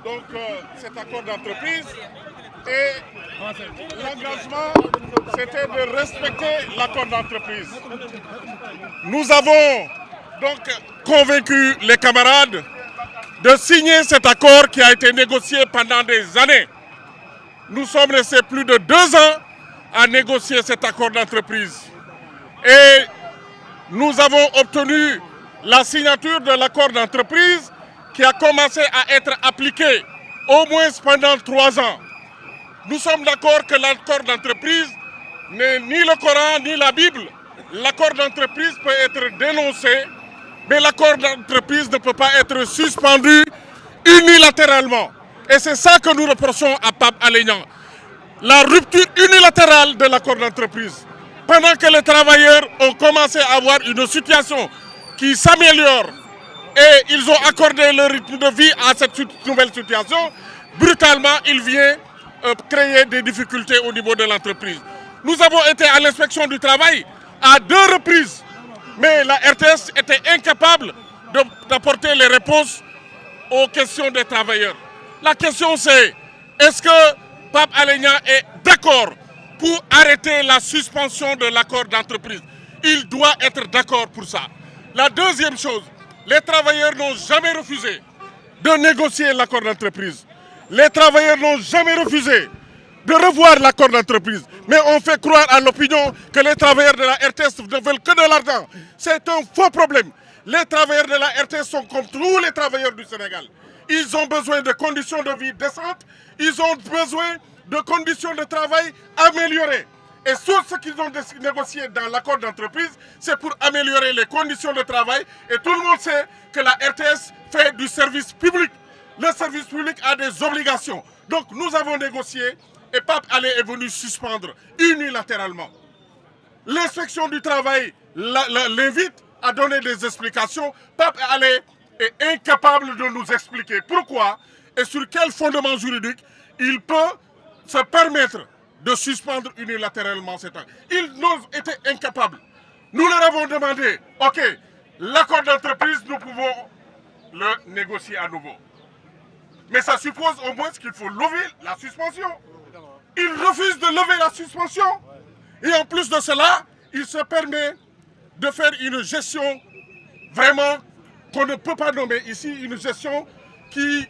donc cet accord d'entreprise et l'engagement c'était de respecter l'accord d'entreprise. Nous avons donc convaincu les camarades de signer cet accord qui a été négocié pendant des années. Nous sommes restés plus de 2 ans à négocier cet accord d'entreprise. Et nous avons obtenu la signature de l'accord d'entreprise qui a commencé à être appliqué au moins pendant 3 ans. Nous sommes d'accord que l'accord d'entreprise n'est ni le Coran ni la Bible. L'accord d'entreprise peut être dénoncé, mais l'accord d'entreprise ne peut pas être suspendu unilatéralement. Et c'est ça que nous reprochons à Pape Alé Niang. La rupture unilatérale de l'accord d'entreprise. Pendant que les travailleurs ont commencé à avoir une situation qui s'améliore et ils ont accordé leur rythme de vie à cette nouvelle situation, brutalement, il vient créer des difficultés au niveau de l'entreprise. Nous avons été à l'inspection du travail à 2 reprises, mais la RTS était incapable d'apporter les réponses aux questions des travailleurs. La question c'est, est-ce que Pape Alé Niang est d'accord pour arrêter la suspension de l'accord d'entreprise? Il doit être d'accord pour ça. La deuxième chose, les travailleurs n'ont jamais refusé de négocier l'accord d'entreprise. Les travailleurs n'ont jamais refusé de revoir l'accord d'entreprise. Mais on fait croire à l'opinion que les travailleurs de la RTS ne veulent que de l'argent. C'est un faux problème. Les travailleurs de la RTS sont comme tous les travailleurs du Sénégal. Ils ont besoin de conditions de vie décentes. Ils ont besoin de conditions de travail améliorées. Et tout ce qu'ils ont négocié dans l'accord d'entreprise, c'est pour améliorer les conditions de travail. Et tout le monde sait que la RTS fait du service public. Le service public a des obligations. Donc nous avons négocié et Pape Alé est venu suspendre unilatéralement. L'inspection du travail l'invite à donner des explications. Pape Alé est incapable de nous expliquer pourquoi et sur quel fondement juridique il peut se permettre de suspendre unilatéralement cet acte. Ils n'ont été incapables. Nous leur avons demandé, ok, l'accord d'entreprise, nous pouvons le négocier à nouveau. Mais ça suppose au moins qu'il faut lever la suspension. Ils refusent de lever la suspension. Et en plus de cela, il se permet de faire une gestion vraiment qu'on ne peut pas nommer ici, une gestion qui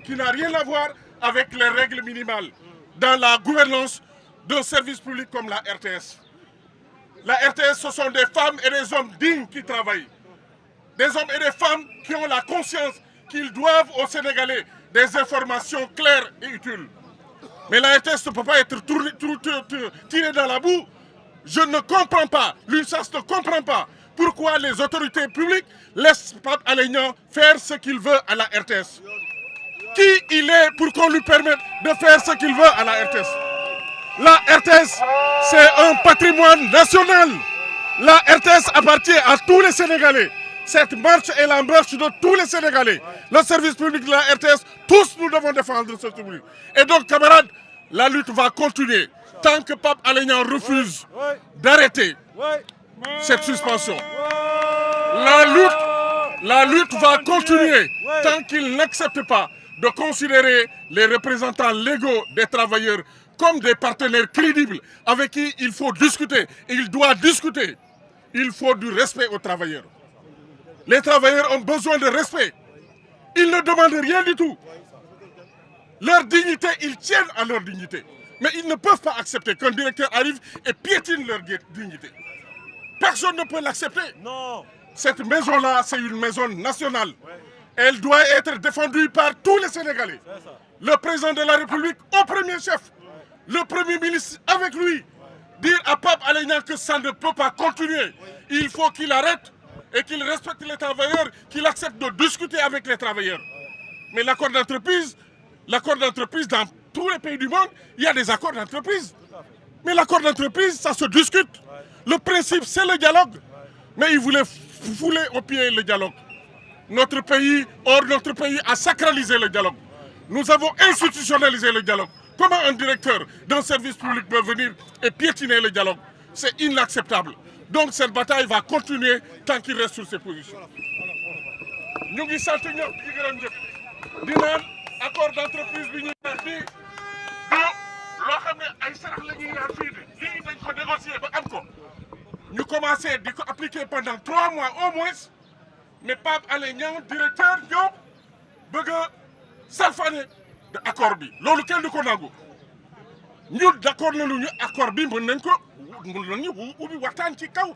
n'a rien à voir avec les règles minimales dans la gouvernance d'un service public comme la RTS. La RTS, ce sont des femmes et des hommes dignes qui travaillent. Des hommes et des femmes qui ont la conscience qu'ils doivent aux Sénégalais des informations claires et utiles. Mais la RTS ne peut pas être tirée dans la boue. Je ne comprends pas, l'UNSAS ne comprend pas pourquoi les autorités publiques laissent Pape Alé Niang faire ce qu'il veut à la RTS. Qui il est pour qu'on lui permette de faire ce qu'il veut à la RTS? La RTS, c'est un patrimoine national. La RTS appartient à tous les Sénégalais. Cette marche est la marche de tous les Sénégalais. Le service public de la RTS, tous nous devons défendre ce public. Et donc, camarades, la lutte va continuer tant que Pape Alé Niang refuse d'arrêter cette suspension. La lutte va continuer tant qu'il n'accepte pas de considérer les représentants légaux des travailleurs comme des partenaires crédibles avec qui il faut discuter. Il doit discuter. Il faut du respect aux travailleurs. Les travailleurs ont besoin de respect. Ils ne demandent rien du tout. Leur dignité, ils tiennent à leur dignité. Mais ils ne peuvent pas accepter qu'un directeur arrive et piétine leur dignité. Personne ne peut l'accepter. Non. Cette maison-là, c'est une maison nationale. Elle doit être défendue par tous les Sénégalais. Le président de la République au premier chef. Le premier ministre avec lui. Dire à Pape Alé Niang que ça ne peut pas continuer. Il faut qu'il arrête et qu'il respecte les travailleurs, qu'il accepte de discuter avec les travailleurs. Mais l'accord d'entreprise, dans tous les pays du monde, il y a des accords d'entreprise. Mais l'accord d'entreprise, ça se discute. Le principe, c'est le dialogue. Mais ils voulaient fouler au pied le dialogue. Notre pays a sacralisé le dialogue. Nous avons institutionnalisé le dialogue. Comment un directeur d'un service public peut venir et piétiner le dialogue? C'est inacceptable. Donc cette bataille va continuer tant qu'il reste sur ses positions. Nous accord d'entreprise bi ñu def fii loo xam ne ay sarax la ñuy ñaan fii de lii dañ ko négocier ba am ko ñu commencé di ko appliquer pendant 3 mois au moins mais Pape Alé Niang directeur ñëw bëgg a salfane de accord bi loolu kenn du ko nangu ñun d'accord nañu ñu accord bi mën nañu ubbi waxtaan ci kaw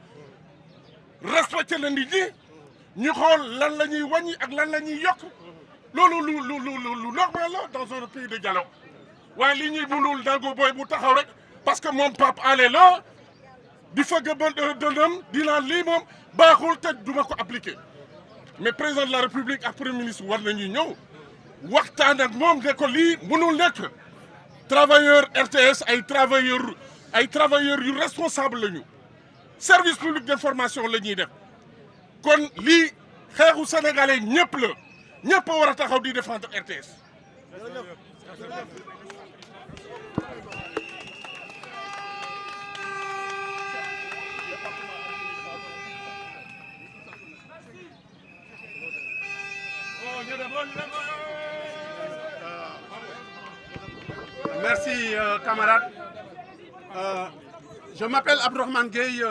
respecter la nit ñi ñu xool lan la ñuy wàññi ak lan la ñuy yokk loolu lu normal la dans un pays de dialogue waaye li ñuy mënul nangu booy bu taxaw rek parce que moom Pape Alé la di fëgg ba dënam di naan lii moom baaxul te duma ko appliquer mais président de la république ak premier ministre war nañu ñëw waxtaan ak moom ne ko lii mënul nekk travailleur RTS ay travailleurs yu responsable lañu service public d'information la ñuy def kon lii xeexu sénégalais ñëpp la ñëpp a war a taxaw di défendre RTS. Merci, camarades. Je m'appelle Abdourahmane Gueye,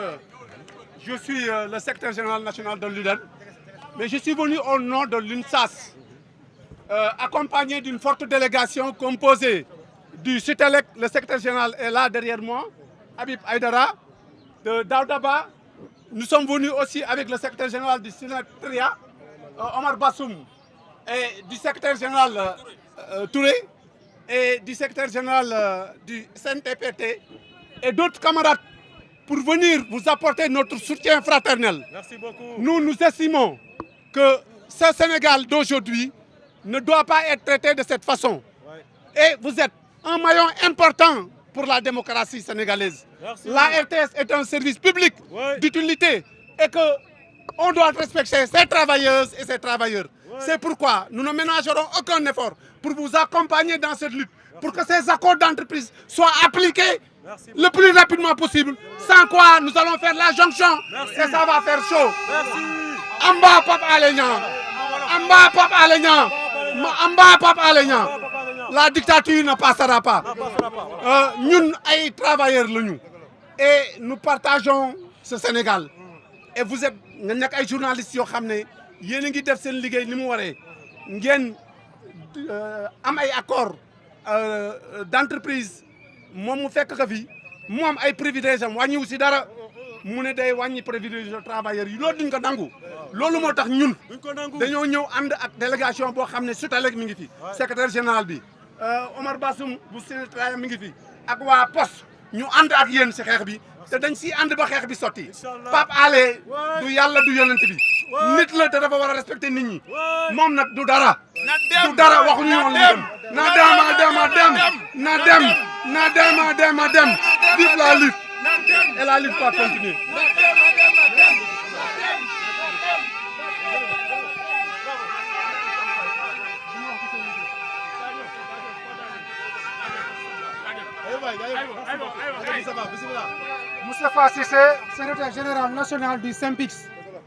je suis le secrétaire général national de l'UDEN, mais je suis venu au nom de l'UNSAS, accompagné d'une forte délégation composée du SUTELEC, le secrétaire général est là derrière moi, Habib Aïdara, de Daoudaba. Nous sommes venus aussi avec le secrétaire général du SINATRIA, Omar Bassoum, et du secrétaire général Touré, et du secrétaire général du SNTPT, et d'autres camarades, pour venir vous apporter notre soutien fraternel. Merci beaucoup. Nous estimons que ce Sénégal d'aujourd'hui ne doit pas être traité de cette façon. Ouais. Et vous êtes un maillon important pour la démocratie sénégalaise. Merci. La RTS est un service public d'utilité et qu'on doit respecter ses travailleuses et ses travailleurs. C'est pourquoi nous ne ménagerons aucun effort pour vous accompagner dans cette lutte, pour que ces accords d'entreprise soient appliqués le plus rapidement possible, sans quoi nous allons faire la jonction et ça va faire chaud. Amba Pape Alé Niang, Amba Pape Alé Niang, Amba Pape Alé Niang. La dictature ne passera pas. Ñun ay travailleurs lañu et nous partageons ce Sénégal. Et vous êtes nga nekk ay journalistes yoo xam ne yéen a ngi def seen liggéey ni mu waree ngeen am ay accord d'entreprise moom mu fekk ko fi moom ay privilèges am wàññiwu si dara mu ne day wàññi privilège travailleurs yi loolu duñ ko nangu. loolu moo tax ñun dañoo ñëw ànd ak délégation boo xam ne SUTELEC mi ngi fi secrétaire général bi Omar Bassoum bu SINATRIA mi ngi fi ak waa poste ñu ànd ak yéen si xeex bi te dañ siy ànd ba xeex bi sotti. Pape Alé du yàlla du yonent bi nit la te dafa war a respecter nit ñi moom nag du dara waxuñu woon li dem na dem vive la lutte et la lutte va continuer. Moustapha Cissé, secrétaire général national du SYNPICS.